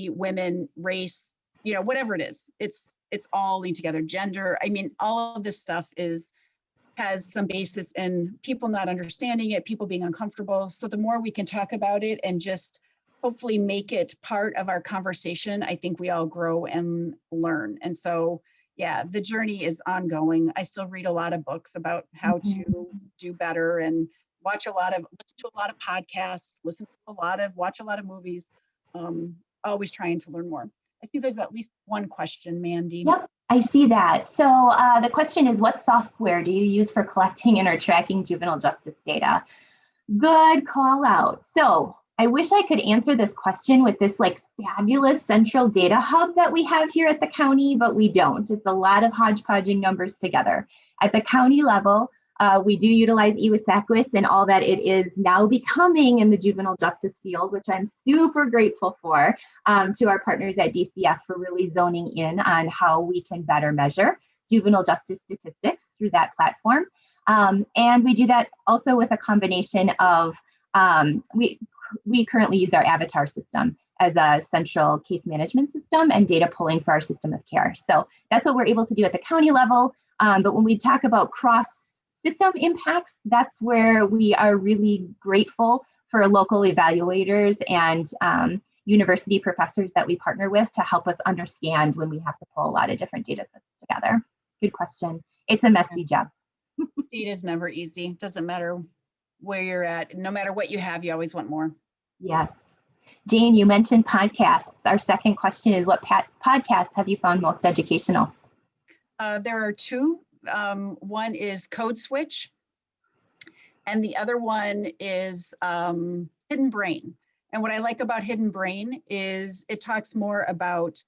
women, race, you know, whatever it is, it's all linked together. Gender, I mean, all of this stuff has some basis in people not understanding it, people being uncomfortable. So the more we can talk about it and just hopefully make it part of our conversation, I think we all grow and learn. And so, yeah, the journey is ongoing. I still read a lot of books about how to do better, and listen to a lot of podcasts, watch a lot of movies. always trying to learn more. I see there's at least one question, Mandy. Yep, I see that. So the question is, what software do you use for collecting and or tracking juvenile justice data? Good call out. So I wish I could answer this question with this like fabulous central data hub that we have here at the county, but we don't. It's a lot of hodgepodging numbers together. At the county level, we do utilize EWSACWIS and all that it is now becoming in the juvenile justice field, which I'm super grateful for, to our partners at DCF for really zoning in on how we can better measure juvenile justice statistics through that platform. And we do that also with a combination of, we currently use our Avatar system as a central case management system and data pulling for our system of care. So that's what we're able to do at the county level. But when we talk about cross system impacts, that's where we are really grateful for local evaluators and university professors that we partner with to help us understand when we have to pull a lot of different data sets together. Good question. It's a messy job. Data is never easy. Doesn't matter where you're at. No matter what you have, you always want more. Yes. Jane, you mentioned podcasts. Our second question is, what podcasts have you found most educational? There are two. One is Code Switch, and the other one is Hidden Brain. And what I like about Hidden Brain is it talks more about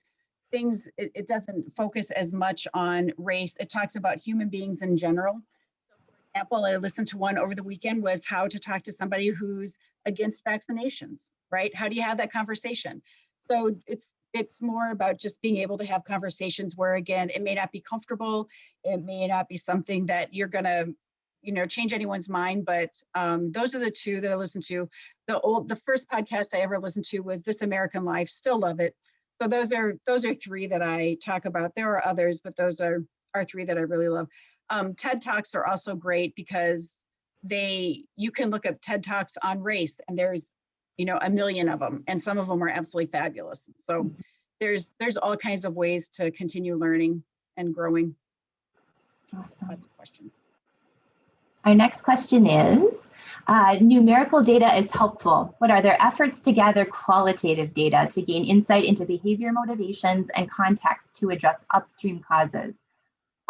things. It doesn't focus as much on race. It talks about human beings in general. So for example, I listened to one over the weekend was how to talk to somebody who's against vaccinations, right? How do you have that conversation? So it's more about just being able to have conversations where, again, it may not be comfortable. It may not be something that you're going to, change anyone's mind. But those are the two that I listened to. The first podcast I ever listened to was This American Life. Still love it. So those are three that I talk about. There are others, but those are three that I really love. TED Talks are also great because you can look up TED Talks on race, and there's a million of them, and some of them are absolutely fabulous. So there's all kinds of ways to continue learning and growing. Awesome. Lots of questions. Our next question is, numerical data is helpful, but are there efforts to gather qualitative data to gain insight into behavior motivations and context to address upstream causes?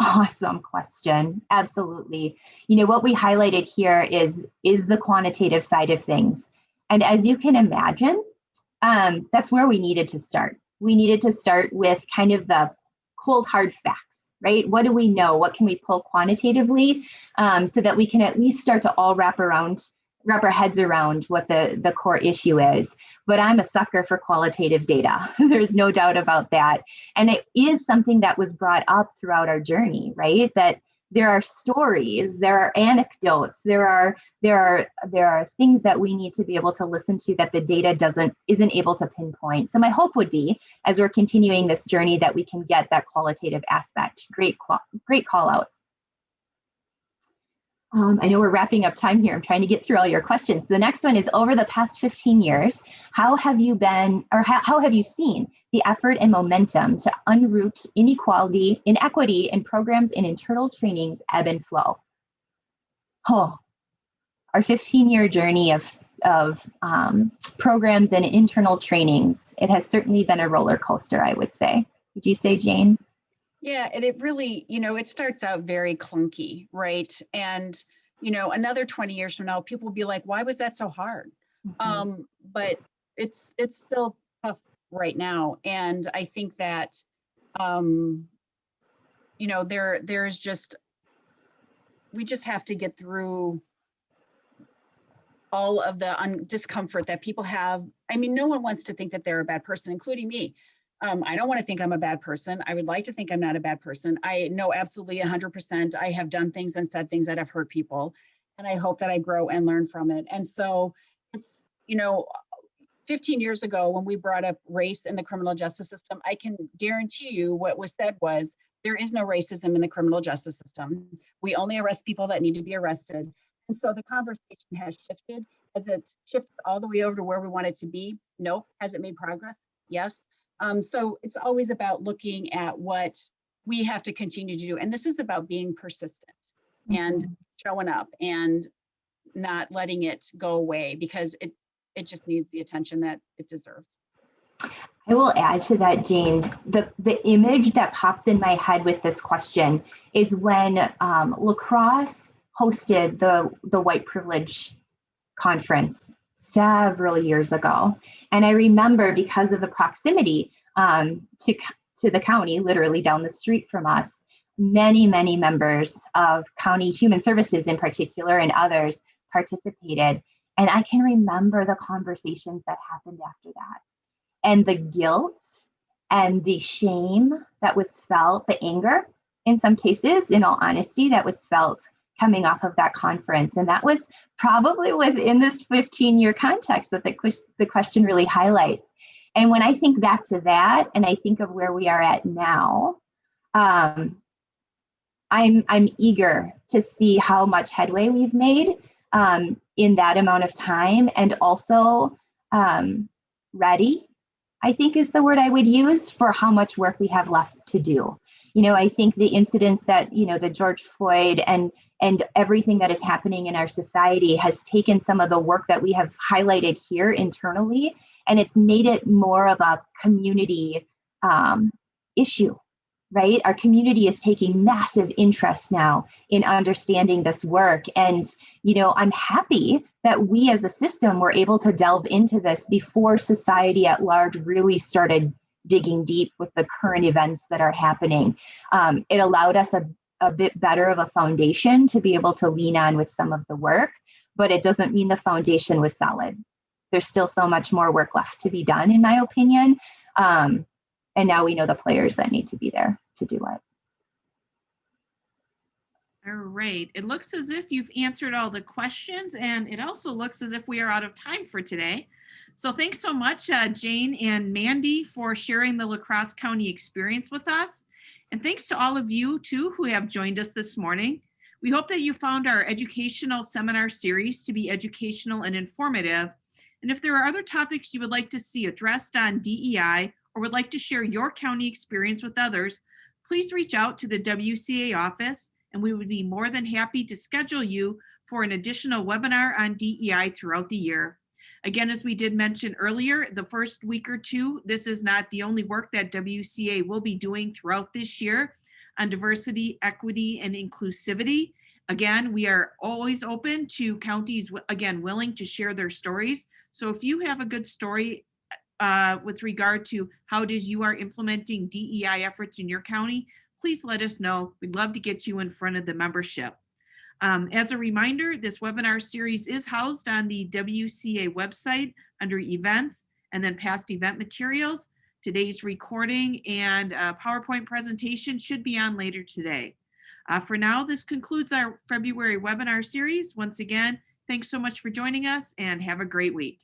Awesome question. Absolutely. What we highlighted here is the quantitative side of things. And as you can imagine, that's where we needed to start. We needed to start with kind of the cold, hard facts, right? What do we know? What can we pull quantitatively so that we can at least start to all wrap our heads around what the core issue is. But I'm a sucker for qualitative data. There's no doubt about that. And it is something that was brought up throughout our journey, right? That there are stories, there are anecdotes, there are things that we need to be able to listen to that the data isn't able to pinpoint. So my hope would be, as we're continuing this journey, that we can get that qualitative aspect. Great call out. I know we're wrapping up time here. I'm trying to get through all your questions. The next one is, over the past 15 years, how have you seen the effort and momentum to unroot inequality, inequity in programs and internal trainings ebb and flow? Our 15-year journey of programs and internal trainings, it has certainly been a roller coaster, I would say. Would you say, Jane? Yeah, and it really, it starts out very clunky, right? And, another 20 years from now, people will be like, why was that so hard? Mm-hmm. But it's still tough right now. And I think that, there's just, we just have to get through all of the discomfort that people have. I mean, no one wants to think that they're a bad person, including me. I don't want to think I'm a bad person. I would like to think I'm not a bad person. I know absolutely 100% I have done things and said things that have hurt people. And I hope that I grow and learn from it. And so it's, 15 years ago when we brought up race in the criminal justice system, I can guarantee you what was said was, there is no racism in the criminal justice system. We only arrest people that need to be arrested. And so the conversation has shifted. Has it shifted all the way over to where we want it to be? No. Has it made progress? Yes. So it's always about looking at what we have to continue to do. And this is about being persistent and showing up and not letting it go away, because it just needs the attention that it deserves. I will add to that, Jane. The image that pops in my head with this question is when La Crosse hosted the white privilege conference several years ago. And I remember, because of the proximity to the county, literally down the street from us, many members of County Human Services in particular and others participated. And I can remember the conversations that happened after that, and the guilt and the shame that was felt, the anger in some cases, in all honesty, that was felt coming off of that conference. And that was probably within this 15-year context that the question really highlights. And when I think back to that, and I think of where we are at now, I'm eager to see how much headway we've made in that amount of time, and also ready, I think is the word I would use, for how much work we have left to do. You know, I think the incidents that, the George Floyd and everything that is happening in our society has taken some of the work that we have highlighted here internally, and it's made it more of a community issue, right? Our community is taking massive interest now in understanding this work. And, I'm happy that we as a system were able to delve into this before society at large really started digging deep with the current events that are happening. It allowed us a bit better of a foundation to be able to lean on with some of the work, but it doesn't mean the foundation was solid. There's still so much more work left to be done, in my opinion. And now we know the players that need to be there to do it. All right. It looks as if you've answered all the questions, and it also looks as if we are out of time for today. So thanks so much, Jane and Mandy, for sharing the La Crosse County experience with us. And thanks to all of you, too, who have joined us this morning. We hope that you found our educational seminar series to be educational and informative. And if there are other topics you would like to see addressed on DEI, or would like to share your county experience with others, please reach out to the WCA office, and we would be more than happy to schedule you for an additional webinar on DEI throughout the year. Again, as we did mention earlier, the first week or two, this is not the only work that WCA will be doing throughout this year on diversity, equity, and inclusivity. Again, we are always open to counties, again, willing to share their stories. So if you have a good story with regard to how it is you are implementing DEI efforts in your county, please let us know. We'd love to get you in front of the membership. As a reminder, this webinar series is housed on the WCA website under events and then past event materials. Today's recording and PowerPoint presentation should be on later today. For now, this concludes our February webinar series. Once again, thanks so much for joining us, and have a great week.